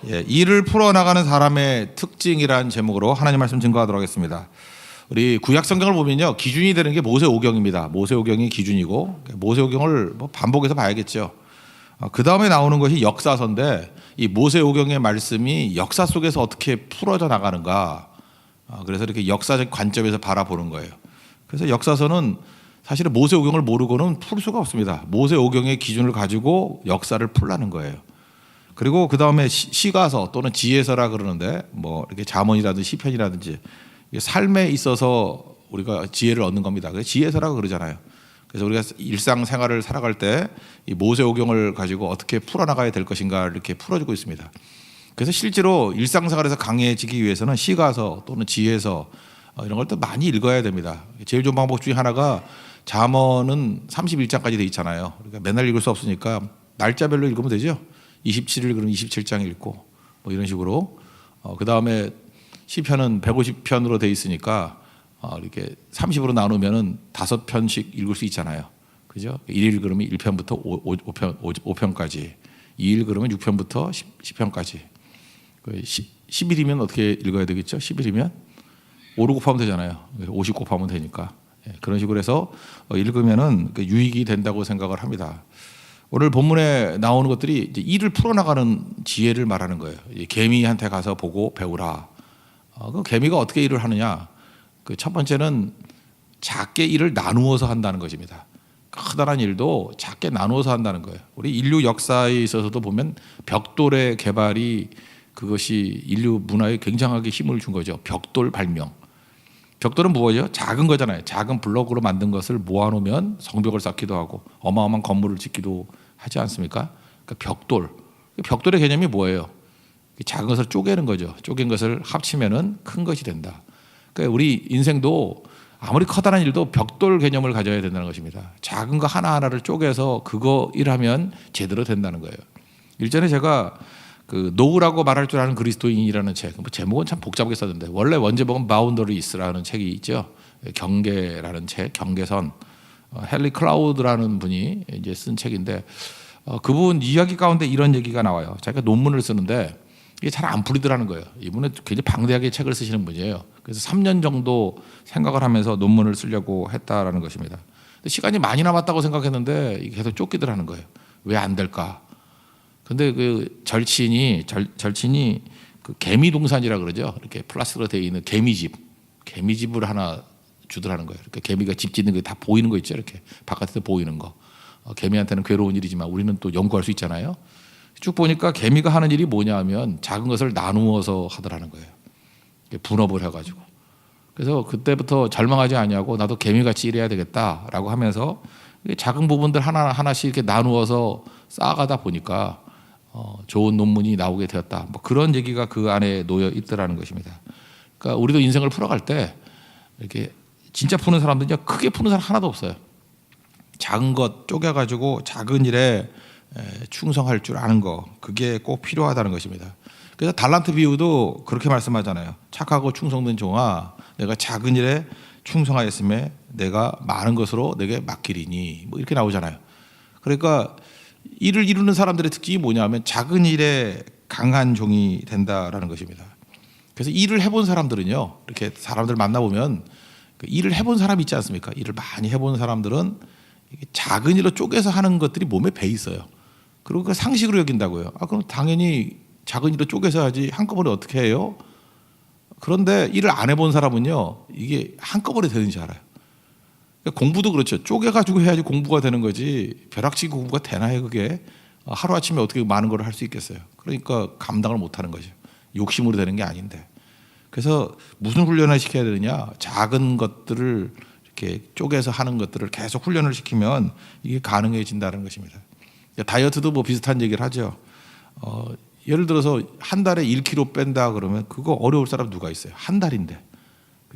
예, 일을 풀어나가는 사람의 특징이라는 제목으로 하나님 말씀 증거하도록 하겠습니다. 우리 구약 성경을 보면요, 기준이 되는 게 모세오경입니다. 모세오경이 기준이고 모세오경을 뭐 반복해서 봐야겠죠. 그 다음에 나오는 것이 역사서인데 이 모세오경의 말씀이 역사 속에서 어떻게 풀어져 나가는가. 그래서 이렇게 역사적 관점에서 바라보는 거예요. 그래서 역사서는 사실은 모세오경을 모르고는 풀 수가 없습니다. 모세오경의 기준을 가지고 역사를 풀라는 거예요. 그리고 그 다음에 시가서 또는 지혜서라 그러는데 뭐 이렇게 잠언이라든지 시편이라든지 삶에 있어서 우리가 지혜를 얻는 겁니다. 그래서 지혜서라고 그러잖아요. 그래서 우리가 일상생활을 살아갈 때 이 모세오경을 가지고 어떻게 풀어나가야 될 것인가 이렇게 풀어주고 있습니다. 그래서 실제로 일상생활에서 강해지기 위해서는 시가서 또는 지혜서 이런 걸 또 많이 읽어야 됩니다. 제일 좋은 방법 중에 하나가 잠언은 31장까지 돼 있잖아요. 그러니까 맨날 읽을 수 없으니까 날짜별로 읽으면 되죠. 27일 그러면 27장 읽고 뭐 이런 식으로. 그 다음에 시편은 150편으로 돼 있으니까 이렇게 30으로 나누면은 5편씩 읽을 수 있잖아요. 그죠? 1일 그러면 1편부터 5편까지, 2일 그러면 6편부터 10편까지. 10일이면 어떻게 읽어야 되겠죠? 10일이면 5로 곱하면 되잖아요. 50 곱하면 되니까. 그런 식으로 해서 읽으면은 유익이 된다고 생각을 합니다. 오늘 본문에 나오는 것들이 이제 일을 풀어나가는 지혜를 말하는 거예요. 개미한테 가서 보고 배우라. 그 개미가 어떻게 일을 하느냐? 그 첫 번째는 작게 일을 나누어서 한다는 것입니다. 커다란 일도 작게 나누어서 한다는 거예요. 우리 인류 역사에 있어서도 보면 벽돌의 개발이 그것이 인류 문화에 굉장하게 힘을 준 거죠. 벽돌 발명. 벽돌은 무엇이요? 작은 거잖아요. 작은 블록으로 만든 것을 모아놓으면 성벽을 쌓기도 하고 어마어마한 건물을 짓기도 하지 않습니까? 그러니까 벽돌. 벽돌의 개념이 뭐예요? 작은 것을 쪼개는 거죠. 쪼갠 것을 합치면은 큰 것이 된다. 그러니까 우리 인생도 아무리 커다란 일도 벽돌 개념을 가져야 된다는 것입니다. 작은 거 하나하나를 쪼개서 그거 일하면 제대로 된다는 거예요. 일전에 제가 그 노우라고 말할 줄 아는 그리스도인이라는 책, 뭐 제목은 참 복잡하게 썼는데 원래 원제목은 바운더리스라는 책이 있죠. 경계라는 책, 경계선. 헨리 클라우드라는 분이 이제 쓴 책인데 그분 이야기 가운데 이런 얘기가 나와요. 자기가 논문을 쓰는데 이게 잘 안 풀리더라는 거예요. 이분은 굉장히 방대하게 책을 쓰시는 분이에요. 그래서 3년 정도 생각을 하면서 논문을 쓰려고 했다라는 것입니다. 근데 시간이 많이 남았다고 생각했는데 이게 계속 쫓기더라는 거예요. 왜 안 될까? 근데 그 절친이 그 개미동산이라 그러죠. 이렇게 플라스틱으로 되어 있는 개미집을 하나 주더라는 거예요. 그러니까 개미가 집 짓는 게 다 보이는 거 있죠. 이렇게 바깥에서 보이는 거. 개미한테는 괴로운 일이지만 우리는 또 연구할 수 있잖아요. 쭉 보니까 개미가 하는 일이 뭐냐 하면 작은 것을 나누어서 하더라는 거예요. 분업을 해가지고. 그래서 그때부터 절망하지 아니하고 나도 개미같이 일해야 되겠다라고 하면서 작은 부분들 하나씩 이렇게 나누어서 쌓아가다 보니까 좋은 논문이 나오게 되었다. 뭐 그런 얘기가 그 안에 놓여 있더라는 것입니다. 그러니까 우리도 인생을 풀어갈 때 이렇게 진짜 푸는 사람들은요, 크게 푸는 사람 하나도 없어요. 작은 것 쪼개가지고 작은 일에 충성할 줄 아는 거, 그게 꼭 필요하다는 것입니다. 그래서 달란트 비유도 그렇게 말씀하잖아요. 착하고 충성된 종아, 내가 작은 일에 충성하였음에 내가 많은 것으로 내게 맡기리니, 뭐 이렇게 나오잖아요. 그러니까 일을 이루는 사람들의 특징이 뭐냐면 작은 일에 강한 종이 된다라는 것입니다. 그래서 일을 해본 사람들은요, 이렇게 사람들 만나보면 일을 해본 사람 있지 않습니까? 일을 많이 해본 사람들은 작은 일로 쪼개서 하는 것들이 몸에 배 있어요. 그리고 그 상식으로 여긴다고요. 그럼 당연히 작은 일로 쪼개서 하지 한꺼번에 어떻게 해요? 그런데 일을 안 해본 사람은요, 이게 한꺼번에 되는지 알아요. 그러니까 공부도 그렇죠. 쪼개가지고 해야지 공부가 되는 거지 벼락치기 공부가 되나요? 그게 하루아침에 어떻게 많은 걸 할 수 있겠어요. 그러니까 감당을 못하는 거죠. 욕심으로 되는 게 아닌데. 그래서 무슨 훈련을 시켜야 되느냐, 작은 것들을 이렇게 쪼개서 하는 것들을 계속 훈련을 시키면 이게 가능해진다는 것입니다. 다이어트도 뭐 비슷한 얘기를 하죠. 예를 들어서 한 달에 1kg 뺀다 그러면 그거 어려울 사람 누가 있어요? 한 달인데.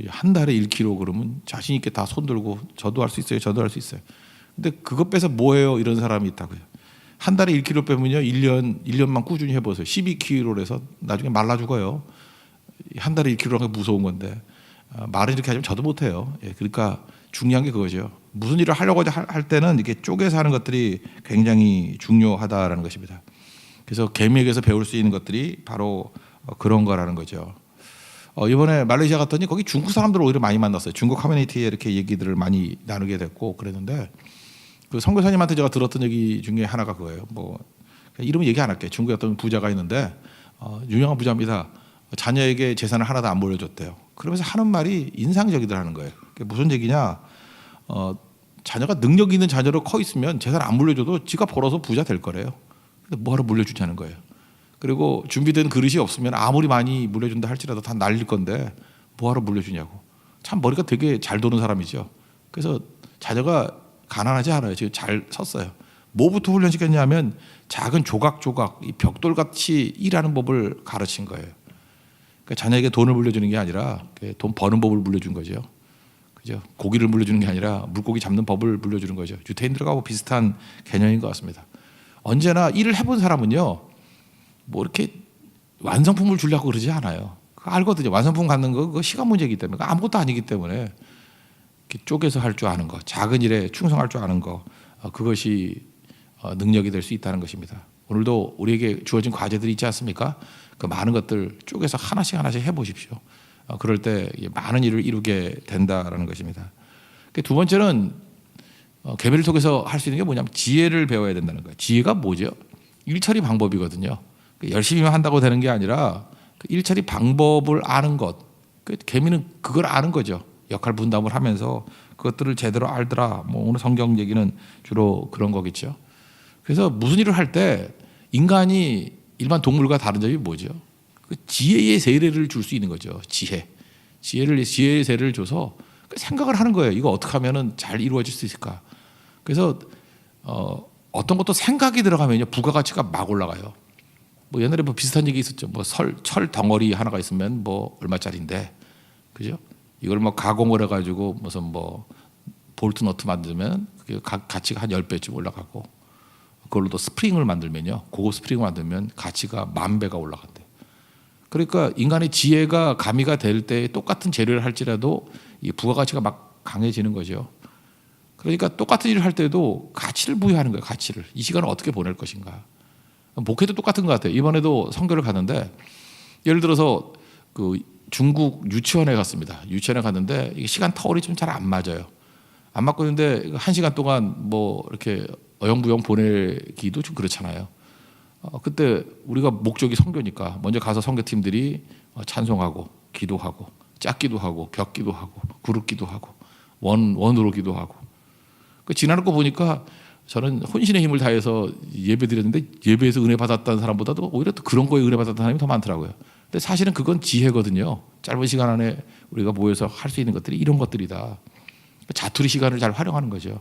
한 달에 1kg 그러면 자신 있게 다 손들고 저도 할 수 있어요. 저도 할 수 있어요. 근데 그거 빼서 뭐해요? 이런 사람이 있다고요. 한 달에 1kg 빼면요. 1년만 꾸준히 해보세요. 12kg로 해서 나중에 말라 죽어요. 한 달에 1kg라는 게 무서운 건데 말을 이렇게 하면 저도 못해요. 그러니까 중요한 게 그거죠. 무슨 일을 하려고 할 때는 이렇게 쪼개서 하는 것들이 굉장히 중요하다라는 것입니다. 그래서 개미에게서 배울 수 있는 것들이 바로 그런 거라는 거죠. 이번에 말레이시아 갔더니 거기 중국 사람들을 오히려 많이 만났어요. 중국 커뮤니티에 이렇게 얘기들을 많이 나누게 됐고 그랬는데 그 선교사님한테 제가 들었던 얘기 중에 하나가 그거예요. 뭐 이름은 얘기 안 할게요. 중국에 어떤 부자가 있는데 유명한 부자입니다. 자녀에게 재산을 하나도 안 물려줬대요. 그러면서 하는 말이 인상적이더라는 거예요. 그게 무슨 얘기냐? 자녀가 능력 있는 자녀로 커 있으면 재산 안 물려줘도 지가 벌어서 부자 될 거래요. 근데 뭐하러 물려주냐는 거예요. 그리고 준비된 그릇이 없으면 아무리 많이 물려준다 할지라도 다 날릴 건데 뭐하러 물려주냐고. 참 머리가 되게 잘 도는 사람이죠. 그래서 자녀가 가난하지 않아요. 지금 잘 섰어요. 뭐부터 훈련시켰냐면 작은 조각조각 이 벽돌같이 일하는 법을 가르친 거예요. 그러니까 자녀에게 돈을 물려주는 게 아니라 돈 버는 법을 물려준 거죠. 그죠? 고기를 물려주는 게 아니라 물고기 잡는 법을 물려주는 거죠. 유태인들과 비슷한 개념인 것 같습니다. 언제나 일을 해본 사람은요, 뭐 이렇게 완성품을 주려고 그러지 않아요. 그거 알거든요. 완성품 갖는 거 그거 시간 문제이기 때문에 아무것도 아니기 때문에 이렇게 쪼개서 할 줄 아는 거, 작은 일에 충성할 줄 아는 거, 그것이 능력이 될 수 있다는 것입니다. 오늘도 우리에게 주어진 과제들이 있지 않습니까? 그 많은 것들 쪼개서 하나씩 하나씩 해보십시오. 그럴 때 많은 일을 이루게 된다라는 것입니다. 두 번째는 개미를 통해서 할 수 있는 게 뭐냐면 지혜를 배워야 된다는 거예요. 지혜가 뭐죠? 일처리 방법이거든요. 열심히만 한다고 되는 게 아니라 그 일처리 방법을 아는 것. 개미는 그걸 아는 거죠. 역할 분담을 하면서 그것들을 제대로 알더라. 뭐 오늘 성경 얘기는 주로 그런 거겠죠. 그래서 무슨 일을 할 때 인간이 일반 동물과 다른 점이 뭐죠? 그 지혜의 세례를 줄 수 있는 거죠. 지혜의 세례를 줘서 생각을 하는 거예요. 이거 어떻게 하면은 잘 이루어질 수 있을까? 그래서 어떤 것도 생각이 들어가면요 부가가치가 막 올라가요. 뭐 옛날에 뭐 비슷한 얘기 있었죠. 뭐 철 덩어리 하나가 있으면 뭐 얼마짜리인데, 그죠? 이걸 뭐 가공을 해가지고 무슨 뭐 볼트 너트 만들면 그게 가치가 한 10배쯤 올라가고, 그걸로 또 스프링을 만들면요, 고급 스프링을 만들면 가치가 10,000배가 올라간대요. 그러니까 인간의 지혜가 가미가 될 때 똑같은 재료를 할지라도 이 부가가치가 막 강해지는 거죠. 그러니까 똑같은 일을 할 때도 가치를 부여하는 거예요. 가치를. 이 시간을 어떻게 보낼 것인가. 목회도 똑같은 것 같아요. 이번에도 선교를 갔는데 예를 들어서 그 중국 유치원에 갔습니다. 유치원에 갔는데 이게 시간 터울이 좀 잘 안 맞아요. 안 맞고 있는데 1시간 동안 뭐 이렇게 어영부영 보내기도 좀 그렇잖아요. 그때 우리가 목적이 선교니까 먼저 가서 선교팀들이 찬송하고 기도하고 짝기도 하고 벽기도 하고 그룹기도 하고 원으로 기도하고. 지나는 거 보니까 저는 혼신의 힘을 다해서 예배 드렸는데 예배에서 은혜 받았다는 사람보다도 오히려 또 그런 거에 은혜 받았다는 사람이 더 많더라고요. 근데 사실은 그건 지혜거든요. 짧은 시간 안에 우리가 모여서 할 수 있는 것들이 이런 것들이다. 자투리 시간을 잘 활용하는 거죠.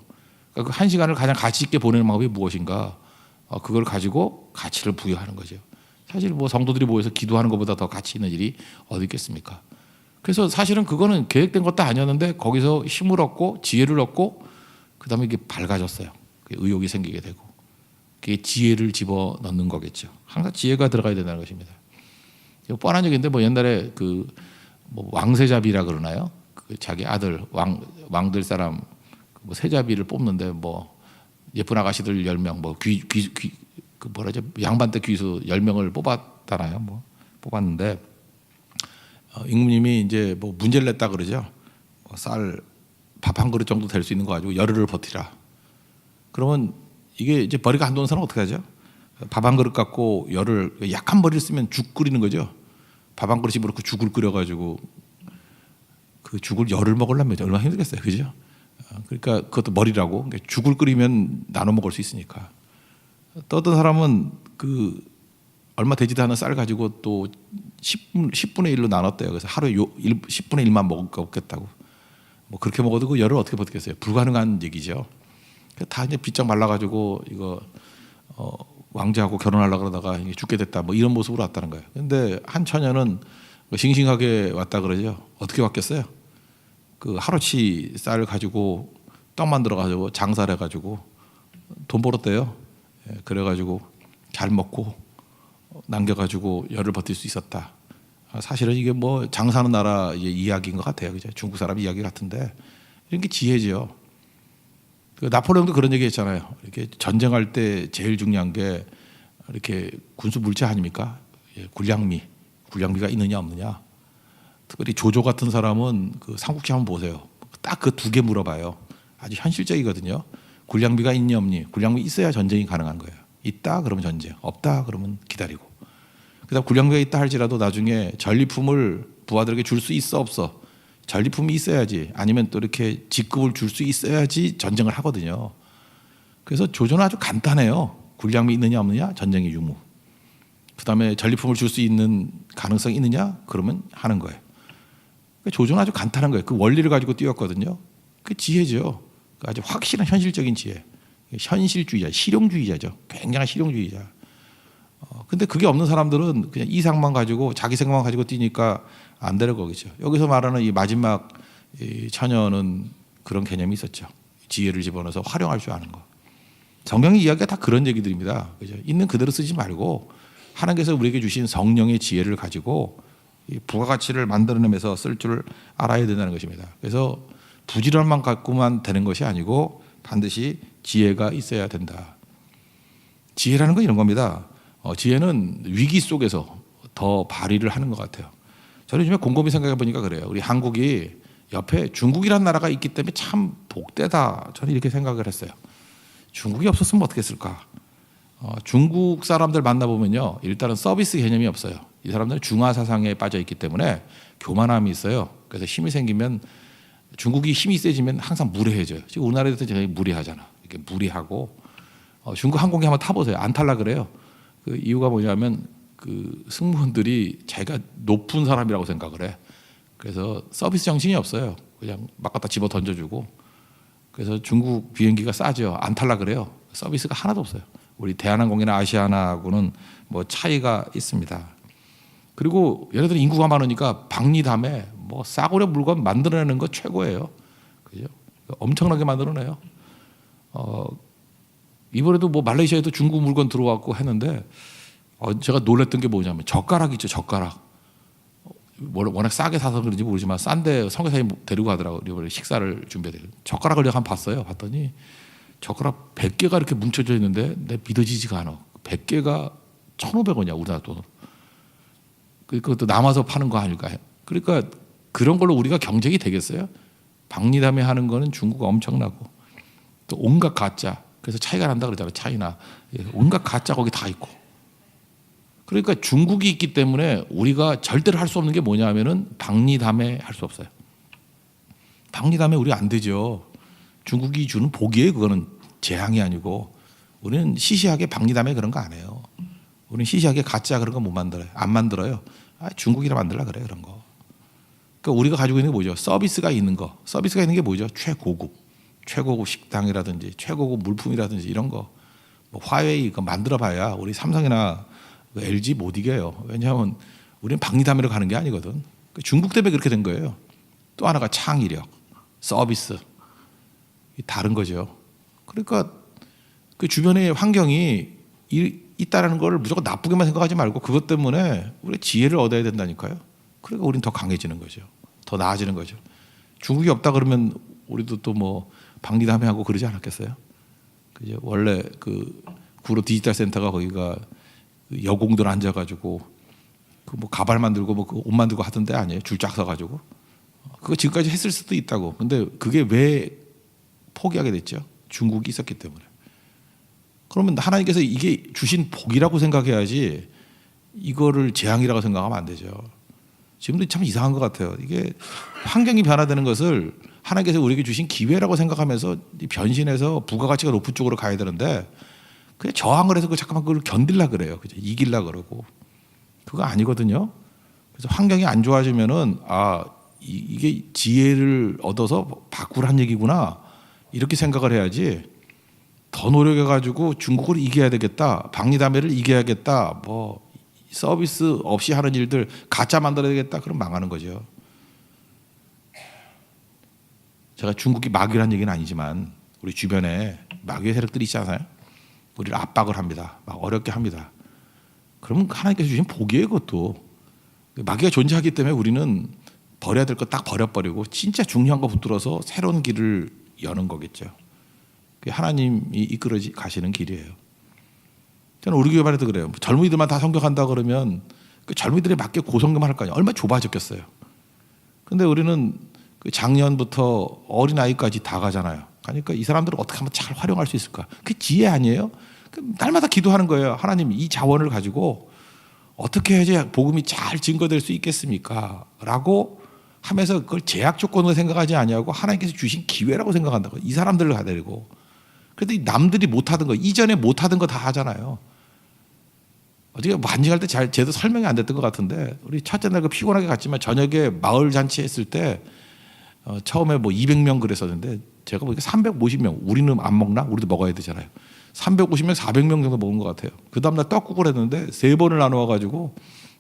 그러니까 그 1시간을 가장 가치 있게 보내는 방법이 무엇인가? 그걸 가지고 가치를 부여하는 거죠. 사실 뭐 성도들이 모여서 기도하는 것보다 더 가치 있는 일이 어디 있겠습니까? 그래서 사실은 그거는 계획된 것도 아니었는데 거기서 힘을 얻고 지혜를 얻고 그다음에 이게 밝아졌어요. 의욕이 생기게 되고 그게 지혜를 집어넣는 거겠죠. 항상 지혜가 들어가야 된다는 것입니다. 뻔한 얘기인데 뭐 옛날에 그 뭐 왕세자비라 그러나요? 그 자기 아들 왕들 사람 뭐 세자비를 뽑는데 뭐 예쁜 아가씨들 10명 뭐 그 뭐라죠? 양반대 귀수 10명을 뽑았잖아요. 뭐 뽑았는데 임금님이 이제 뭐 문제를 냈다 그러죠. 쌀 밥 한 그릇 정도 될 수 있는 거 가지고 열흘을 버티라. 그러면 이게 이제 머리가 안 도는 사람은 어떻게 하죠? 밥 한 그릇 갖고 열을 약한 머리를 쓰면 죽 끓이는 거죠. 밥 한 그릇이 그렇고 죽을 끓여가지고 그 죽을 열을 먹으려면 얼마나 힘들겠어요, 그죠? 그러니까 그것도 머리라고 죽을 끓이면 나눠 먹을 수 있으니까. 또 어떤 사람은 그 얼마 되지도 않은 쌀 가지고 또 10분의 1로 나눴대요. 그래서 하루에 10분의 1만 먹겠다고. 뭐 그렇게 먹어도 그 열을 어떻게 버티겠어요? 불가능한 얘기죠. 다 이제 비쩍 말라가지고 이거 왕자하고 결혼하려고 그러다가 죽게 됐다. 뭐 이런 모습으로 왔다는 거예요. 근데 한 처녀는 싱싱하게 왔다 그러죠. 어떻게 왔겠어요? 그 하루치 쌀 가지고 떡 만들어가지고 장사를 해가지고 돈 벌었대요. 그래가지고 잘 먹고 남겨가지고 열을 버틸 수 있었다. 사실은 이게 뭐 장사하는 나라 이야기인 것 같아요. 그죠? 중국 사람 이야기 같은데 이런 게 지혜죠. 나폴레옹도 그런 얘기 했잖아요. 이렇게 전쟁할 때 제일 중요한 게 이렇게 군수 물자 아닙니까? 예, 군량미가 있느냐 없느냐. 특별히 조조 같은 사람은 그 삼국지 한번 보세요. 딱 그 두 개 물어봐요. 아주 현실적이거든요. 군량미가 있니 없니. 군량미 있어야 전쟁이 가능한 거예요. 있다 그러면 전쟁, 없다 그러면 기다리고. 그다음 군량미가 있다 할지라도 나중에 전리품을 부하들에게 줄 수 있어 없어. 전리품이 있어야지, 아니면 또 이렇게 직급을 줄 수 있어야지 전쟁을 하거든요. 그래서 조조는 아주 간단해요. 군량미 있느냐 없느냐, 전쟁의 유무. 그다음에 전리품을 줄 수 있는 가능성이 있느냐, 그러면 하는 거예요. 조조는 아주 간단한 거예요. 그 원리를 가지고 뛰었거든요. 그 지혜죠. 아주 확실한 현실적인 지혜. 현실주의자, 실용주의자죠. 굉장한 실용주의자. 근데 그게 없는 사람들은 그냥 이상만 가지고 자기 생각만 가지고 뛰니까 안 되는 거겠죠. 여기서 말하는 이 마지막 이 처녀는 그런 개념이 있었죠. 지혜를 집어넣어서 활용할 줄 아는 거. 성경의 이야기가 다 그런 얘기들입니다. 그죠? 있는 그대로 쓰지 말고 하나님께서 우리에게 주신 성령의 지혜를 가지고 이 부가가치를 만들어내면서 쓸 줄 알아야 된다는 것입니다. 그래서 부지런만 갖고만 되는 것이 아니고 반드시 지혜가 있어야 된다. 지혜라는 건 이런 겁니다. 지혜는 위기 속에서 더 발휘를 하는 것 같아요. 저는 요즘에 곰곰이 생각해 보니까 그래요. 우리 한국이 옆에 중국이라는 나라가 있기 때문에 참 복되다. 저는 이렇게 생각을 했어요. 중국이 없었으면 어떻게 했을까? 중국 사람들 만나보면요, 일단은 서비스 개념이 없어요. 이 사람들은 중화 사상에 빠져 있기 때문에 교만함이 있어요. 그래서 힘이 생기면, 중국이 힘이 세지면 항상 무례해져요. 지금 우리나라에서 되게 무례하잖아. 이렇게 무례하고. 중국 항공기 한번 타보세요. 안 탈라 그래요. 그 이유가 뭐냐면 그 승무원들이 자기가 높은 사람이라고 생각을 해. 그래서 서비스 정신이 없어요. 그냥 막 갖다 집어 던져주고. 그래서 중국 비행기가 싸죠. 안 탈라 그래요. 서비스가 하나도 없어요. 우리 대한항공이나 아시아나하고는 뭐 차이가 있습니다. 그리고 얘네들은 인구가 많으니까 박리담에 뭐 싸구려 물건 만들어내는 거 최고예요. 그죠? 엄청나게 만들어내요. 이번에도 뭐 말레이시아에도 중국 물건 들어왔고 했는데 제가 놀랬던 게 뭐냐면 젓가락 있죠, 젓가락. 워낙 싸게 사서 그런지 모르지만 싼데 선교사님 데리고 가더라고요. 이번에 식사를 준비해야 돼요. 젓가락을 내가 한번 봤어요. 봤더니 젓가락 100개가 이렇게 뭉쳐져 있는데 내 믿어지지가 않아. 100개가 1,500원이야, 우리나라 돈으로. 그것도 남아서 파는 거 아닐까 해요. 그러니까 그런 걸로 우리가 경쟁이 되겠어요? 박리담회 하는 거는 중국 엄청나고, 또 온갖 가짜. 그래서 차이가 난다 그러잖아요. 차이나 온갖 가짜 거기 다 있고. 그러니까 중국이 있기 때문에 우리가 절대로 할 수 없는 게 뭐냐면은 박리담회 할 수 없어요. 박리담회 우리 안 되죠. 중국이 주는 복이에요. 그거는 재앙이 아니고. 우리는 시시하게 박리담회 그런 거 안 해요. 우리는 시시하게 가짜 그런 거 못 만들어요. 안 만들어요. 중국이라 만들라 그래, 그런 거. 그러니까 우리가 가지고 있는 게 뭐죠? 서비스가 있는 거. 서비스가 있는 게 뭐죠? 최고급 식당이라든지 최고급 물품이라든지 이런 거. 뭐 화웨이 그 만들어봐야 우리 삼성이나 LG 못 이겨요. 왜냐하면 우리는 박리담회로 가는 게 아니거든. 중국 때문에 그렇게 된 거예요. 또 하나가 창의력, 서비스. 다른 거죠. 그러니까 그 주변의 환경이 있다라는 걸 무조건 나쁘게만 생각하지 말고 그것 때문에 우리 지혜를 얻어야 된다니까요. 그러니까 우리는 더 강해지는 거죠. 더 나아지는 거죠. 중국이 없다 그러면 우리도 또 뭐 박리담회하고 그러지 않았겠어요? 그죠? 원래 그 구로 디지털 센터가 거기가 여공들 앉아가지고 그 뭐 가발 만들고 뭐 그 옷 만들고 하던데 아니에요? 줄 쫙 서가지고 그거 지금까지 했을 수도 있다고. 근데 그게 왜 포기하게 됐죠? 중국이 있었기 때문에. 그러면 하나님께서 이게 주신 복이라고 생각해야지 이거를 재앙이라고 생각하면 안 되죠. 지금도 참 이상한 것 같아요. 이게 환경이 변화되는 것을 하나님께서 우리에게 주신 기회라고 생각하면서 변신해서 부가가치가 높은 쪽으로 가야 되는데 그냥 저항을 해서 잠깐만 그걸 견딜라 그래요. 그죠? 이길라 그러고. 그거 아니거든요. 그래서 환경이 안 좋아지면은 이게 지혜를 얻어서 바꾸라는 얘기구나. 이렇게 생각을 해야지 더 노력해가지고 중국을 이겨야 되겠다. 박리담회를 이겨야겠다. 뭐 서비스 없이 하는 일들 가짜 만들어야 되겠다. 그럼 망하는 거죠. 제가 중국이 마귀란 얘기는 아니지만 우리 주변에 마귀의 세력들이 있잖아요. 우리를 압박을 합니다. 막 어렵게 합니다. 그러면 하나님께서 주신 복이에요, 그것도. 마귀가 존재하기 때문에 우리는 버려야 될 거 딱 버려버리고 진짜 중요한 거 붙들어서 새로운 길을 여는 거겠죠. 그게 하나님이 이끌어 가시는 길이에요. 저는 우리 교회 반에도 그래요. 젊은이들만 다 성경한다 그러면 그 젊은이들에 맞게 고성경만 할 거 아니에요. 얼마나 좁아졌겠어요. 근데 우리는 그 작년부터 어린아이까지 다 가잖아요. 그러니까 이 사람들을 어떻게 하면 잘 활용할 수 있을까? 그게 지혜 아니에요? 날마다 기도하는 거예요. 하나님, 이 자원을 가지고 어떻게 해야지 복음이 잘 증거될 수 있겠습니까? 라고 하면서 그걸 제약 조건으로 생각하지 아니하고 하나님께서 주신 기회라고 생각한다고. 이 사람들을 가지고. 그런데 남들이 못하던 거, 이전에 못하던 거 다 하잖아요. 어떻게 반직할 때 잘 제대로 설명이 안 됐던 것 같은데, 우리 첫째 날 그 피곤하게 갔지만 저녁에 마을 잔치 했을 때 처음에 뭐 200명 그랬었는데 제가 보니까 350명. 우리는 안 먹나? 우리도 먹어야 되잖아요. 350명, 400명 정도 먹은 것 같아요. 그 다음날 떡국을 했는데 3번을 나누어가지고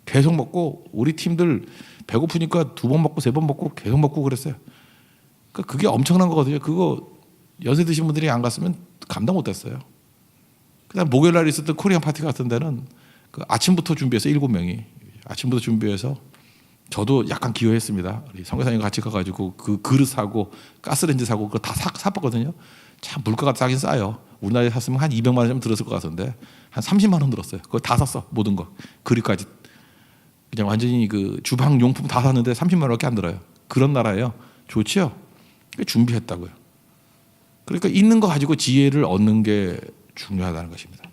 계속 먹고, 우리 팀들 배고프니까 2번 먹고 3번 먹고 계속 먹고 그랬어요. 그러니까 그게 엄청난 거거든요. 그거 연세 드신 분들이 안 갔으면 감당 못했어요. 그다음 목요일 날 있었던 코리안 파티 같은 데는 그 아침부터 준비해서 7명이 아침부터 준비해서, 저도 약간 기여했습니다. 우리 선교사님 같이 가가지고 그 그릇 사고 가스레인지 사고 그거 다 샀거든요. 참 물가가 싸긴 싸요. 우리나라에 샀으면 한 200만 원 좀 들었을 것 같은데 한 30만 원 들었어요. 그거 다 샀어. 모든 거 그릇까지 그냥 완전히 그 주방 용품 다 샀는데 30만 원밖에 안 들어요. 그런 나라예요. 좋지요. 준비했다고요. 그러니까 있는 거 가지고 지혜를 얻는 게 중요하다는 것입니다.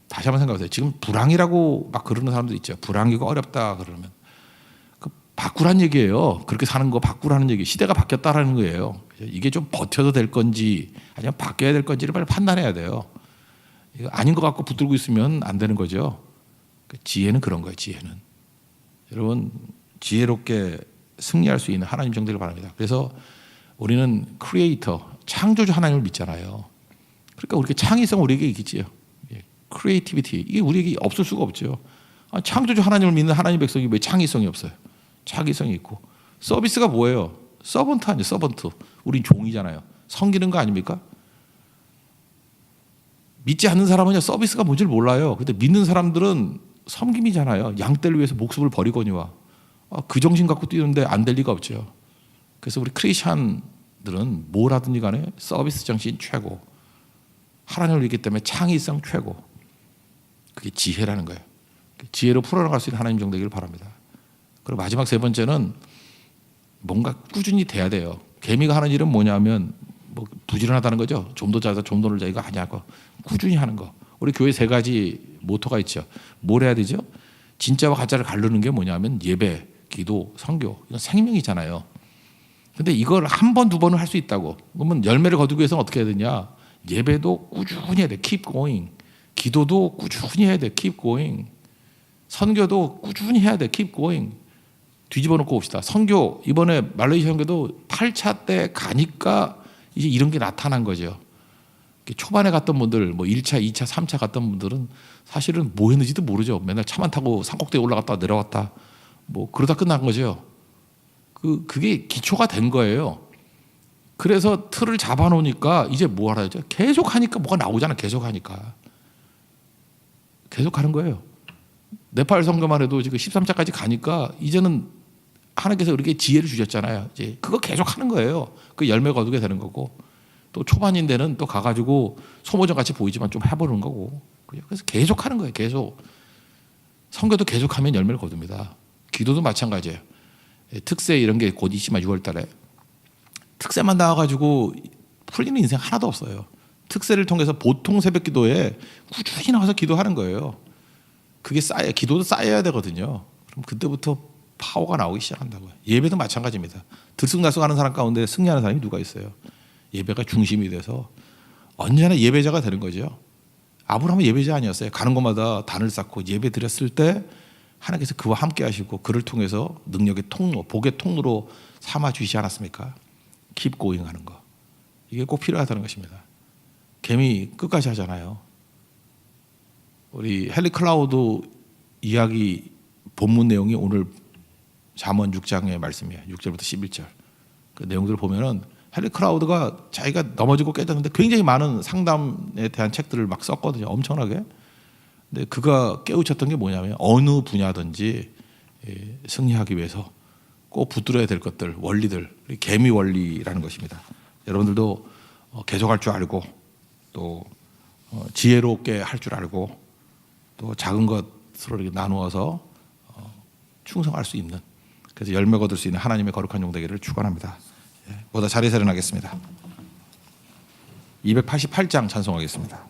다시 한번 생각하세요. 지금 불황이라고 막 그러는 사람들 있죠. 불황이고 어렵다 그러면 그 바꾸란 얘기예요. 그렇게 사는 거 바꾸라는 얘기. 시대가 바뀌었다라는 거예요. 이게 좀 버텨도 될 건지 아니면 바뀌어야 될 건지를 빨리 판단해야 돼요. 이거 아닌 것 같고 붙들고 있으면 안 되는 거죠. 지혜는 그런 거예요. 지혜는 여러분 지혜롭게 승리할 수 있는 하나님 정도를 바랍니다. 그래서 우리는 크리에이터, 창조주 하나님을 믿잖아요. 그러니까 우리가 창의성 우리에게 있겠지요. 크리에이티비티 이게 우리에게 없을 수가 없죠. 창조주 하나님을 믿는 하나님 백성이 왜 창의성이 없어요? 창의성이 있고. 서비스가 뭐예요? 서번트 아니에요. 서번트. 우린 종이잖아요. 섬기는 거 아닙니까? 믿지 않는 사람은 서비스가 뭔지를 몰라요. 근데 믿는 사람들은 섬김이잖아요. 양떼를 위해서 목숨을 버리거니와. 그 정신 갖고 뛰는데 안 될 리가 없죠. 그래서 우리 크리스찬들은 뭘 하든지 간에 서비스 정신 최고, 하나님을 믿기 때문에 창의성 최고. 그게 지혜라는 거예요. 지혜로 풀어나갈 수 있는 하나님 정도이길 바랍니다. 그리고 마지막 세 번째는 뭔가 꾸준히 돼야 돼요. 개미가 하는 일은 뭐냐면 뭐 부지런하다는 거죠. 좀 더 잘해서 좀 더 놀자 이거 아니고 꾸준히 하는 거. 우리 교회 3가지 모토가 있죠. 뭘 해야 되죠? 진짜와 가짜를 가르는 게 뭐냐면 예배, 기도, 선교. 이건 생명이잖아요. 근데 이걸 한 번, 2번을 할 수 있다고. 그러면 열매를 거두기 위해서는 어떻게 해야 되냐? 예배도 꾸준히 해야 돼. Keep going. 기도도 꾸준히 해야 돼. Keep going. 선교도 꾸준히 해야 돼. Keep going. 뒤집어 놓고 봅시다. 선교 이번에 말레이시아 선교도 8차 때 가니까 이제 이런 게 나타난 거죠. 초반에 갔던 분들, 뭐 1차, 2차, 3차 갔던 분들은 사실은 뭐 했는지도 모르죠. 맨날 차만 타고 산꼭대기 올라갔다 내려갔다 뭐 그러다 끝난 거죠. 그게 기초가 된 거예요. 그래서 틀을 잡아놓으니까 이제 뭐 하라죠? 계속 하니까 뭐가 나오잖아. 계속 하니까. 계속 하는 거예요. 네팔 선교만 해도 지금 13차까지 가니까 이제는 하나님께서 우리에게 지혜를 주셨잖아요. 이제 그거 계속 하는 거예요. 그 열매 거두게 되는 거고, 또 초반인 데는 또 가가지고 소모전 같이 보이지만 좀 해보는 거고. 그래서 계속 하는 거예요. 계속. 선교도 계속하면 열매를 거둡니다. 기도도 마찬가지예요. 특세 이런 게 곧 있지만 6월 달에 특세만 나와가지고 풀리는 인생 하나도 없어요. 특세를 통해서 보통 새벽 기도에 꾸준히 나와서 기도하는 거예요. 그게 쌓여, 기도도 쌓여야 되거든요. 그럼 그때부터 파워가 나오기 시작한다고요. 예배도 마찬가지입니다. 들쑥날쑥하는 사람 가운데 승리하는 사람이 누가 있어요? 예배가 중심이 돼서 언제나 예배자가 되는 거죠. 아브라함은 예배자 아니었어요. 가는 곳마다 단을 쌓고 예배 드렸을 때 하나님께서 그와 함께 하시고 그를 통해서 능력의 통로, 복의 통로로 삼아 주시지 않았습니까? Keep going 하는 거. 이게 꼭 필요하다는 것입니다. 개미 끝까지 하잖아요. 우리 헨리 클라우드 이야기 본문 내용이 오늘 잠언 6장의 말씀이에요. 6절부터 11절. 그 내용들을 보면은 헨리 클라우드가 자기가 넘어지고 깨졌는데 굉장히 많은 상담에 대한 책들을 막 썼거든요. 엄청나게. 근데 그가 깨우쳤던 게 뭐냐면 어느 분야든지 승리하기 위해서 꼭 붙들어야 될 것들, 원리들, 개미 원리라는 것입니다. 여러분들도 계속할 줄 알고 또 지혜롭게 할 줄 알고 또 작은 것으로 이렇게 나누어서 충성할 수 있는, 그래서 열매 거둘 수 있는 하나님의 거룩한 종 되기를 축원합니다. 모두 자리에서 일어나겠습니다. 288장 찬송하겠습니다.